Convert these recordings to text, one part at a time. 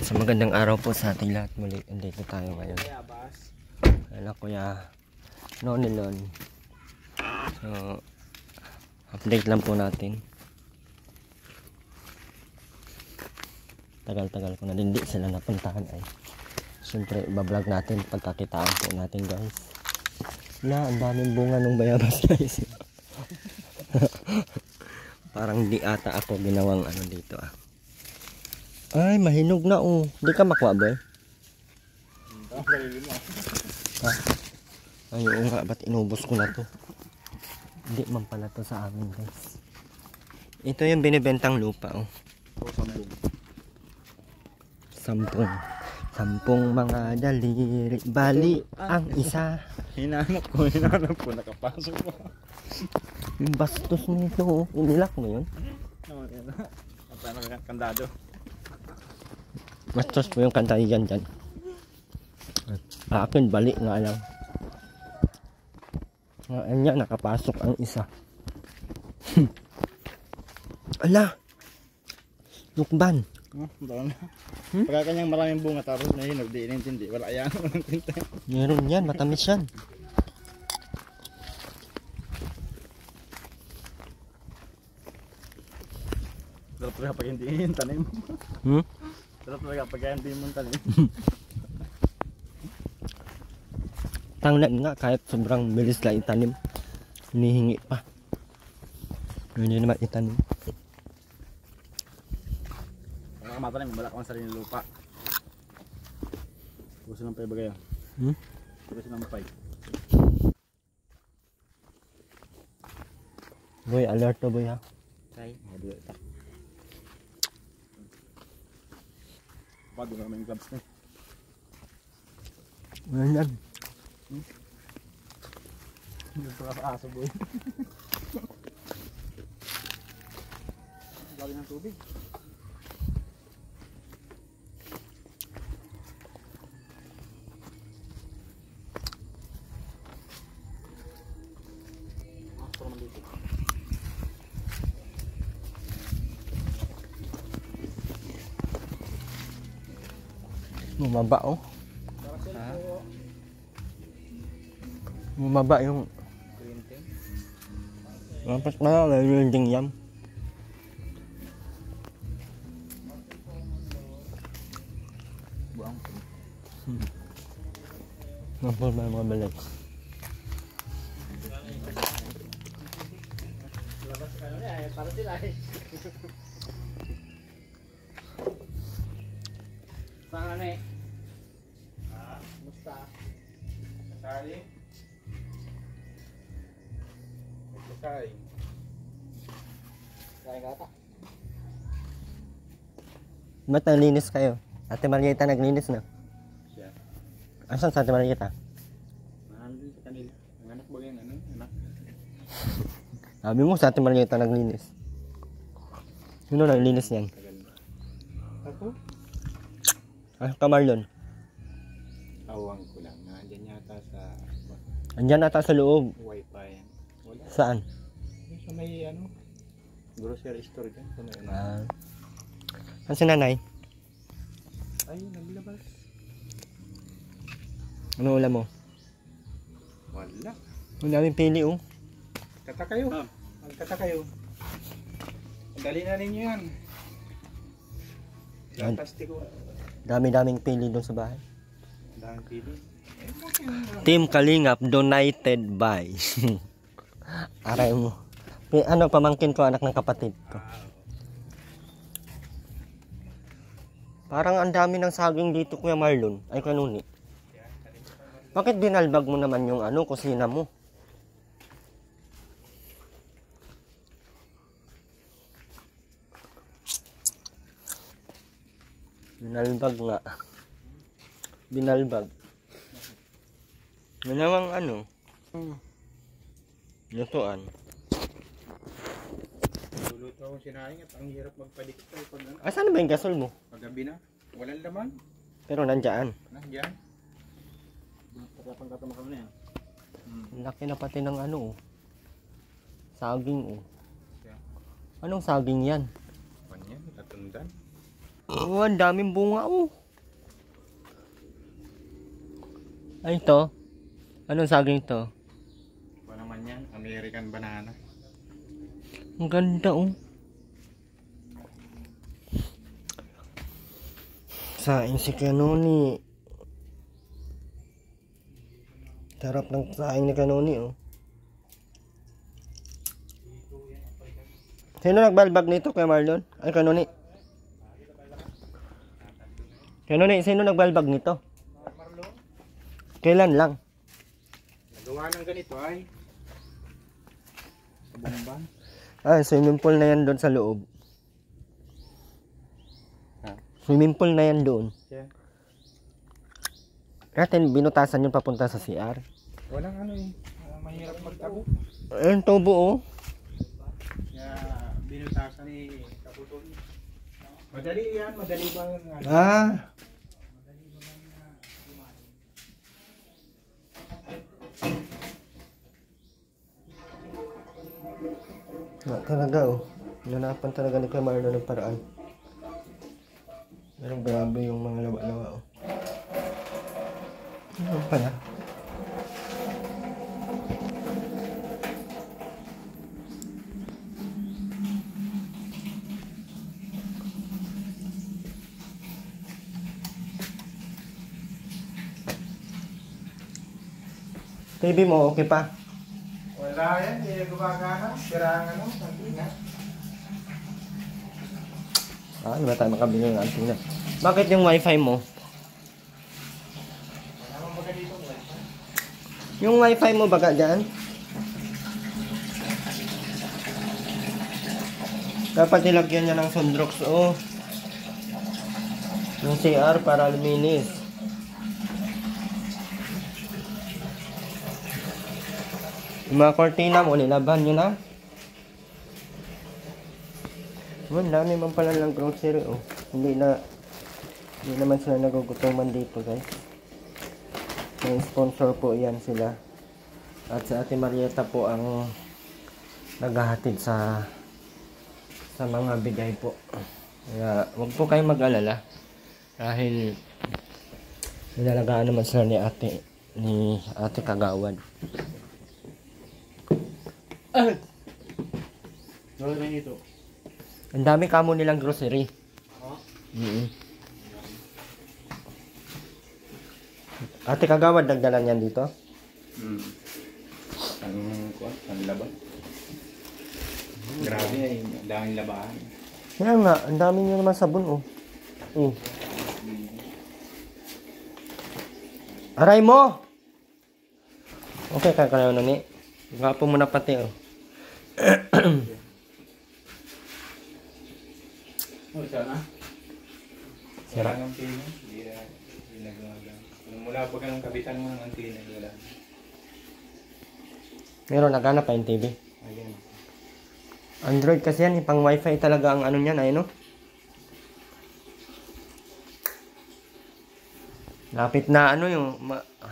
So magandang araw po sa ating lahat. Muli, andito tayo ngayon. Anak Kuya Nonilon. So, update lang po natin. Tagal-tagal ko na din di sila napuntahan ay. Siyempre, ibablog natin pagkakitaan po natin guys. Na, ang daming bunga ng bayabas guys. Parang di ata ako ginawang ano dito ah. Ay, mahinog na oh. Hindi ka makuha ba eh? Ha? Ay, oo nga. Ba't inubos ko na to? Hindi man pala to sa amin guys. Ito yung binibentang lupa oh. Sampung mga daliri. Bali ang isa. Hinanap ko. Nakapasok ko. Yung bastos nito oh. Inilak mo yun? Oo, yan. Paano kandado? Bastos mo yung kantayan dyan. Akin balik nga lang. Ngayon niya nakapasok ang isa. Ala! Lukban! Doon. Pagka kanyang maraming bunga tapos nahinog, di inintindi. Wala yan. Walang kwenta. Meron yan, matamis yan. Sarap talaga pag hindi yung tanim. Sarap talaga pag hindi mo tanim. Tanglan nga kahit sobrang bilis lang itanim. Hinihingi pa. Hindi naman itanim. Kung matanim, wala kang sarili lupa. Gusto ng pay bagay. Gusto ng pay. Boy, alert to boy ha. Ay, mabuhay ta. Pado na may clubs na. Ngayon yan. Gusto ka sa aso boy. Lagi ng tubig. Bumaba oh. Bumaba yung Printing. Tapos na yung yam. Buang. Napol ba yung mga balat? Labas ka na eh, para sila eh. Saan na eh? Musta? Kasali? Kasali? Kain ka ta? Ba't naglinis kayo? Ate Marieta naglinis na. Siya. Asan sa Ate Marieta? Nandun sa kanila. Ang anak ba yan? Ano? Anak? Sabi mo sa Ate Marieta naglinis. Sino naglinis yan? Ako? Ah, Kamarlon. Awang ko lang. Nandyan yata sa Andyan ata sa loob. wifi. Wala. Saan? Sa may ano? Grocery store dyan. Sa may ano? Ah. Saan si nanay? Ay, naglabas. Ano ulam mo? Wala. Ang daming pili oh. Kata kayo. Magkata kayo. Dali na ninyo yan. Yan. Plastiko. Dami-daming pili doon sa bahay. Daming pili. Team Kalingap donated by. Aray mo. Ano, pamangkin ko, anak ng kapatid ko. Parang ang dami ng saging dito, Kuya Marlon. Ay, kanuni. Bakit binalbag mo naman yung ano, kusina mo? Binalbag nga. Binalbag. Yan namang ano. Lutuan. Luluto akong sinaing at ang hirap magpadikit tayo pag ano. Asan ba yung gasol mo? Paggabi na. Walang laman. Pero nandyan. Nandiyan. Patapang katama kami na yan. Laki na pati ng ano oh. Saging oh. Yeah. Anong saging yan? Kanya, tatundan. Oh, ang daming bunga oh. Ay, ito. Anong saging to? Ano naman yan? American banana. Ang ganda oh. Saing si Kanoni. Sarap ng saing ni Kanoni oh. Sino nagbalbag nito kay Marlon? Ay, Kanoni. Kanoni, sino nagbalbag nito? Kailan lang? Nagawa ng ganito ay sa Bumban. Ah, swimming pool na yan doon sa loob. Ha? Swimming pool na yan doon. Yeah. Natin binutasan yun papunta sa CR. Walang ano eh. Mahirap magtabo. Ayun, tubo oh. Kaya binutasan ni Kaputol. Madali yan. Madali ba yung ano? Ah. Na talaga oh. Nanapan talaga ni Kuya Marlon ng paraan. Pero grabe yung mga lawa-lawa oh. Ano pala? TV mo, okay pa? Wala yan. Hindi na gumagana. Sira ang ano. Santina. Ah, hindi ba tayo makabili ng antina? Bakit yung wifi mo? Wala mong baga dito. Yung wifi mo baga dyan? Dapat nilagyan niya ng Sundrox oh. Yung CR para luminis. Yung mga kortina mo, nilaban nyo na. Ang dami man pala ng grocery oh. Hindi naman sila nagugutuman dito guys. May sponsor po yan sila. At si Ate Marieta po ang naghahatid sa mga bigay po. Kaya wag po kayong mag-alala. Dahil nilalagaan naman sila ni Ate Kagawad. Wala na ito. Ang dami kamo nilang grocery. Oh? Ate Kagawad, nagdala niyan dito? Ang laban. Grabe ay. Ang daming labahan. Kaya nga, ang dami nyo naman sabon oh. Aray mo! Okay, kakalaw na ni. Gapo mo na pati oh. Oh, sana. Sira. Ang antena. Hindi nagagawa. Mula pa ng kabitan mo ng antena. Wala. Meron, naghanap pa yung TV. Ayan. Android kasi yan, pang wifi talaga ang ano niyan, ay no? Lapit na ano yung,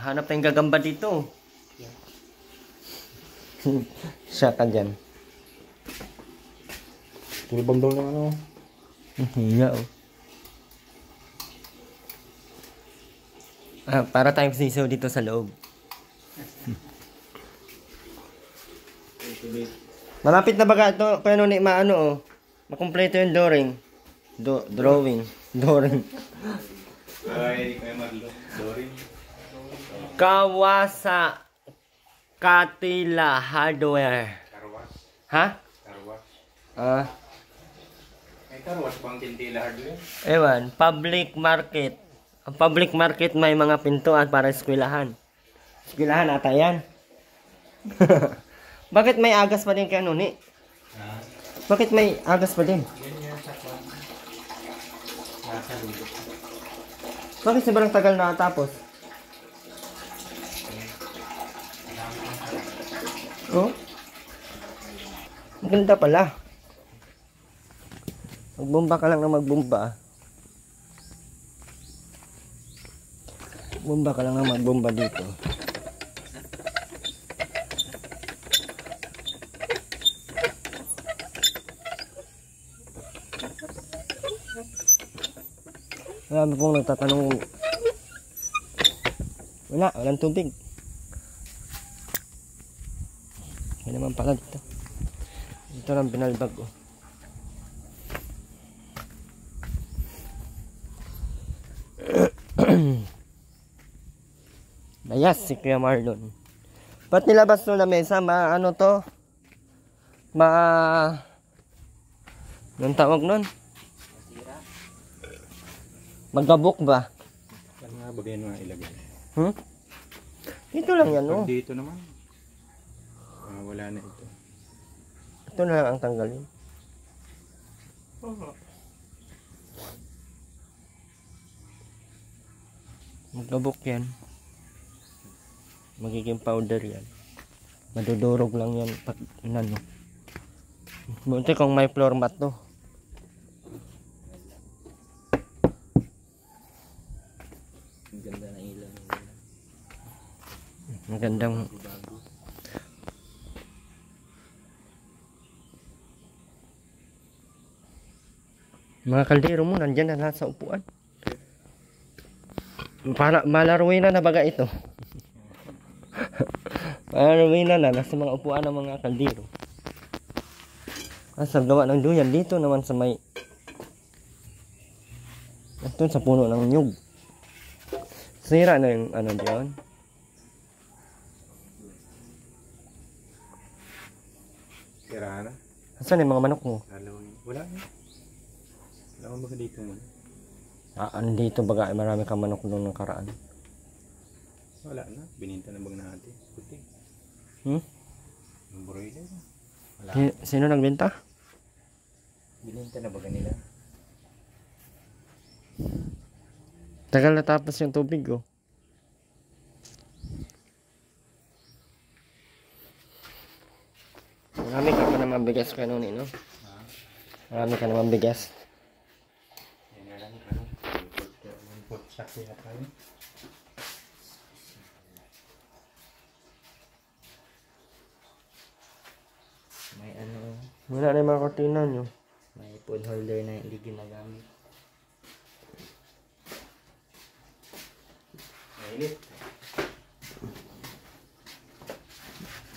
hanap tayong gagamba dito. Siya ka dyan. Tulibang daw ng ano. Hiya oh. Ah, para tayong siso dito sa loob. Malapit na baga ito, kaya nung maano oh. Makumpleto yung drawing. Drawing. Ay, kaya Marlo. Sorry. Kawasa Katila Hardware. Karwas. Ha? Karwas. Ah, May karwas bang tintila hardware? ewan, public market. Ang public market may mga pintuan para eskwelahan. Eskwelahan ata yan. Bakit may agas pa din kay ano ni? Ha? Bakit may agas pa din? Yan yan sa kwan. Nasa lulo. Bakit sobrang tagal na tapos? Oh? Maganda pala. Magbomba ka lang na magbomba. Bomba ka lang na magbomba dito. Marami pong nagtatanong. Walang tubig. Yan naman pala dito. Ito lang binalbag ko. Layas si Kuya Marlon. Ba't nilabas nyo na mesa? Ano to? Anong tawag nun? Magabok ba? Yan nga, bagay mga ilagay. Dito lang yan, oh. Dito naman. Wala na ito. Ito na lang ang tanggalin. Magabok yan. Magiging powder yan. Madudurog lang yan pag ano. Buti kung may floor mat to. Ang ganda ng ilaw. Magandang mga kaldero mo nandyan na lahat sa upuan. Para malaruin na baga ito. Malaruin na nasa mga upuan ng mga kaldero. Sa gawa ng duyan dito naman sa may ito sa puno ng nyug. Sira na yung ano diyan. Sira na. Asan yung mga manok mo? Wala na. Wala akong baga dito mo. Andito baga marami kang manok doon ng karaan. Wala na. Bininta na baga natin. Puti. Yung broiler. Wala. Sino nagbenta? Bininta na baga nila. Tagal na tapos yung tubig oh. Marami ka pa naman bigas kanuni, no? Marami ka naman bigas. Yan nga lang. Import stock yata tayo. May ano, Wala na yung mga kortina nyo. may phone holder na hindi ginagamit. Mainit.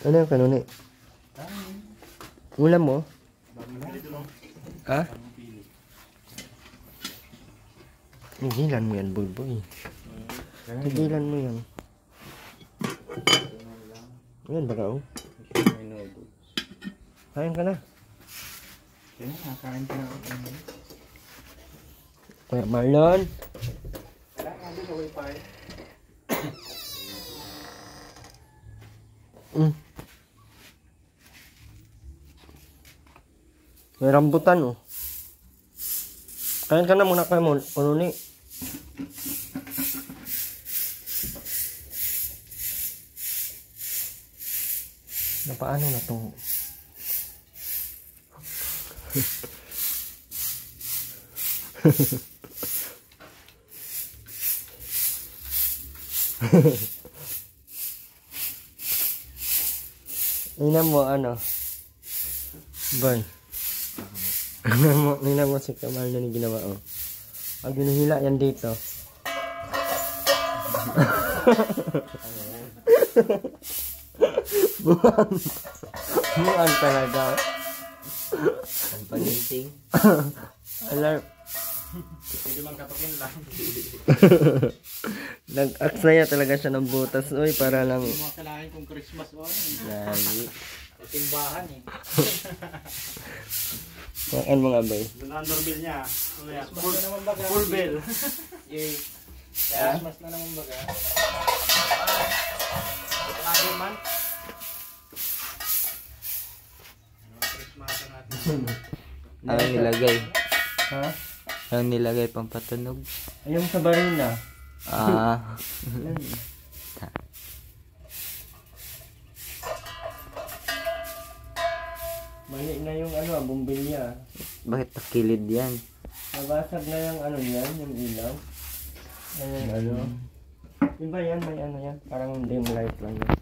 Ano yung kanuni? Ulam mo? Ha? Tigilan mo yan, boy. Tigilan mo yan. Ayan baka oh. May noodles. Kain ka na. Yan nga, kain ka na. Kuya Marlon. Kailangan din sa wifi. May rambutan oh. Kain ka na muna kayo mo. Kanuni. Paano na to? Tingnan mo ano? Bon. Tingnan mo si Kamal na yung ginawa oh. Pag hinihila yan dito. Buwan talaga. Ang paginting. Alam. Hindi man katokin lang. Nag-aksaya talaga siya ng butas. Uy, para lang. Hindi mo akalain kung Christmas o ano. Lagi. Timbahan eh. Kuhaan mga bay. Doon ang doorbell niya. Full bell. Yay. Christmas na naman baga. Lagi man. Christmas natin. Ang nilagay. Ha? Ang nilagay pang patunog. Ayun sa barina. Mali na yung ano, bumbilya. Bakit pakilid yan? Nabasag na yung ano yan, yung ilaw. Ayun, ano. Diba yan, may ano yan. Parang dim light lang yan.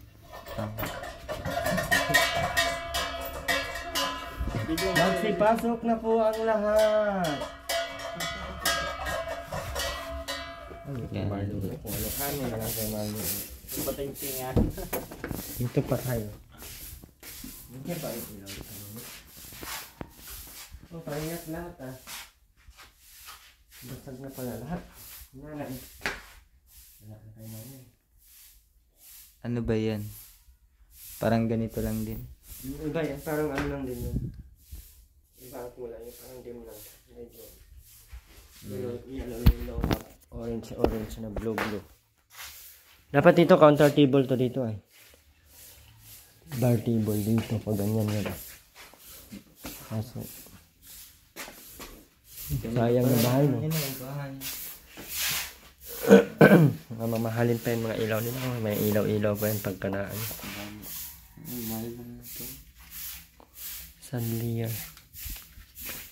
Magsipasok na po ang lahat. Ano ito, Yan. Marlon? Kung ano na lang kay Marlon. Patingtingan. Dito pa tayo. Hindi ba yung ilaw? Oh, pahingat lahat ah. Basag na pala lahat. Wala na eh. Wala na kayo na eh. Ano ba yan? Parang ganito lang din. Yung iba yan, parang ano lang din yun. Iba ang kulay, yung parang dim lang. Medyo yellow, orange na blue. Dapat dito counter table to dito ay. Bar table dito pag ganyan yan. Kaso sayang na bahay no. Mamahalin pa yung mga ilaw nila. May ilaw-ilaw pa yan pagka na ano. Sanlier.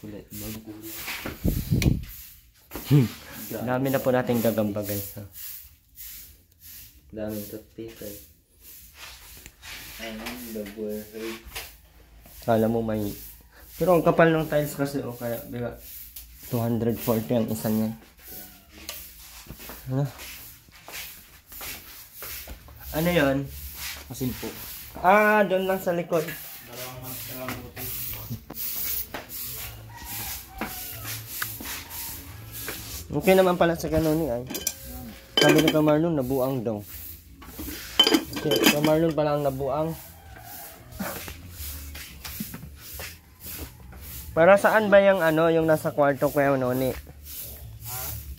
Kulit. Dami na po nating gagamba guys. Ha? Daming toothpaste. Ayun, double red. Kala mo may... Pero ang kapal ng tiles kasi o kaya biga 240 ang isa niyan. Ano yon? Asin po. Ah, doon lang sa likod. Dalawang buti. Okay naman pala sa ganun ay. Sabi ni Kamarlon, nabuang daw. Okay, Kamarlon pala ang nabuang. Para saan ba yung ano, yung nasa kwarto Kuya Noni?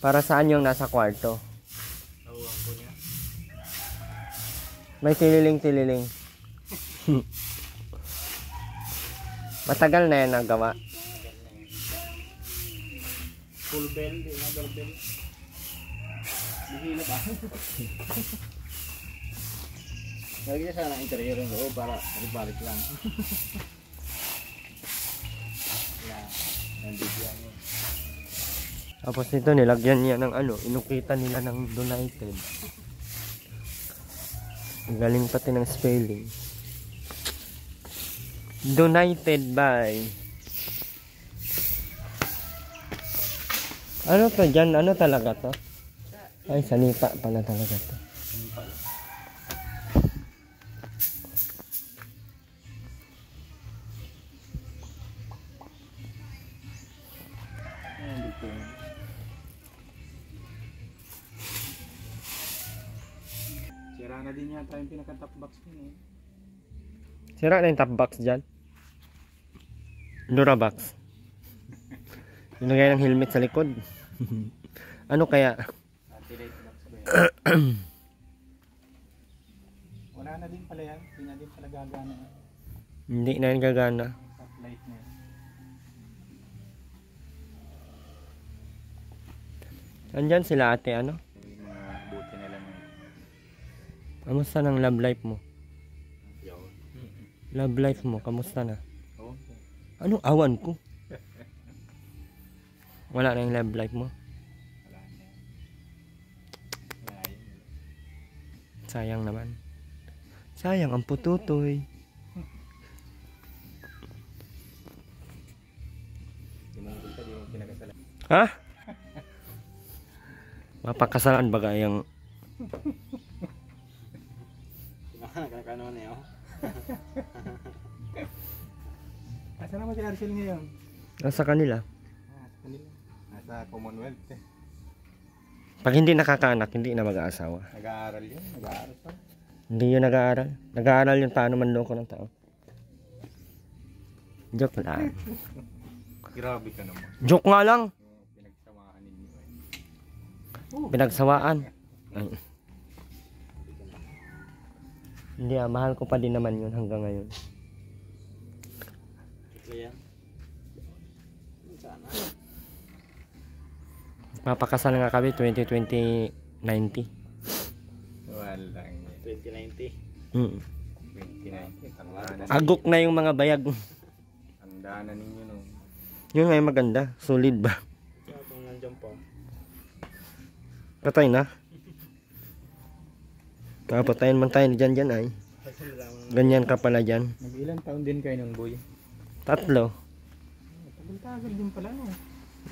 Para saan yung nasa kwarto? Tawang ko niya. May tililing-tililing. Matagal na yan nagawa. Full bell, di na doorbell. Bihila ba? Lagi niya sana interior ng loob para balik lang. Yan, nandibyan niya. Tapos nito nilagyan niya ng ano, inukita nila ng United. Ang galing pati ng spelling. Donated by. Ano to dyan? Ano talaga to? Ay, salita pala talaga to. Sira na din yata yung pinaka-top box niya eh. Sira na yung top box dyan. Dura box. Nilagay ng helmet sa likod. Ano kaya? Anti-light box ba yan? Wala na din pala yan. Hindi na din pala gagana. Hindi na yung gagana. Top light niya. Andyan sila ate ano? Yung mga buti na lang. Kamusta ng love life mo? Yun. Love life mo, kamusta na? Oo. Anong awan ko? Wala na yung love life mo? Wala na. Wala yun. Sayang naman. Sayang ang pututoy. Tinunggol ka, di mo pinakasalan. Ha? Mapakasalan ba kayang Nakakano na yun. Asa naman si Arcel ngayon? nasa kanila? Kanila. Nasa Commonwealth eh. Pag hindi nakakaanak, hindi na mag-aasawa. Nag-aaral yun. Nag-aaral pa. Hindi yun nag-aaral. Nag-aaral yun paano manloko ng tao. Joke lang. Grabe ka naman. Joke nga lang. Pinagsamaan ninyo eh. Pinagsawaan. Ay. Hindi mahal ko pa din naman yun hanggang ngayon. Ito yan. Sana. Mapakasal nga kami 2020-90. Wala. 2090. 2090. Tandaan na. Agok na yung mga bayag. Tandaan na ninyo no. Yun nga yung maganda. Solid ba? Kung nandiyan pa. Patay na. Kapatayin man tayo dyan ay. Ganyan ka pala dyan. Nag-ilang taon din kayo nun, boy? 3. Tagal-tagal din pala no.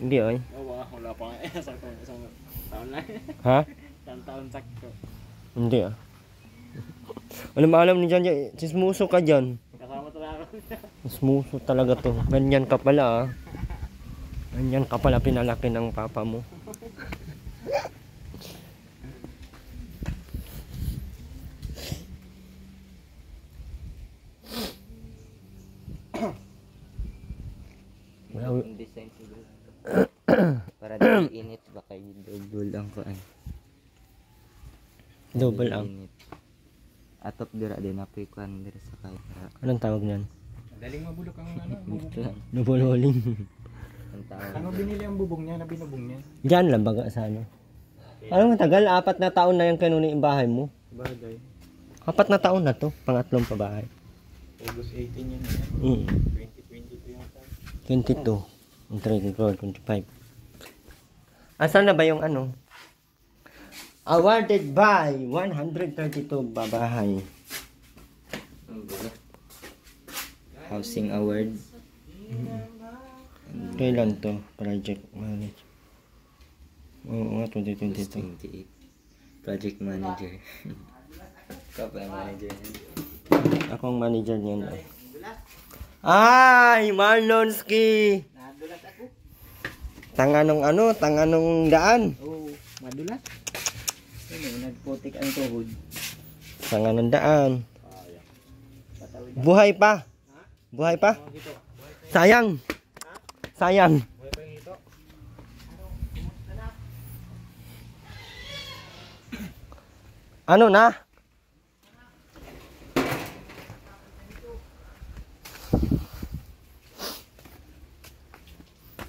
Hindi ay. Oo, wala pa nga. Isang taon lang. Ha? Isang taon sakto. Hindi ah. Ano maalam ni Jan? Sismuso ka dyan. Kasama talaga ako. Sismuso talaga to. Ganyan ka pala ah. Ganyan ka pala pinalaki ng papa mo. Ang design siguro. Para di init baka double ang kuan. Double ang. Init. Atop dira din apoy kuan dira sa kay. Anong tawag niyan? Madaling mabulok ang ano. Dito lang. Double hauling. Ang tawag. Ano binili ang bubong niya na binubong niya? Diyan lang baga sa ano. Ano matagal? 4 na taon na yung kanuni yung bahay mo. Bagay. 4 na taon na to. Pangatlong pa bahay. August 18 yun. 2022 yung time. 22. Ang 25. Asan na ba yung ano? Awarded by 132 babahay. Housing award. Kailan to? Project manager. Oo nga, 2022. 28. Project manager. Ikaw pa ang manager. Ako ang manager niyan. Ay, Marlonski! Nadulas ako. Tanganong ano? Tanganong daan. Oo, madulas. Ano, nagputik ang tuhod. Tanganong daan. Buhay pa. Buhay pa? Sayang. Sayang. Ano na?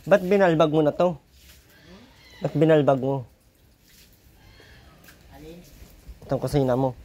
Ba't binalbag mo na to? Ba't binalbag mo? Itong kusina mo.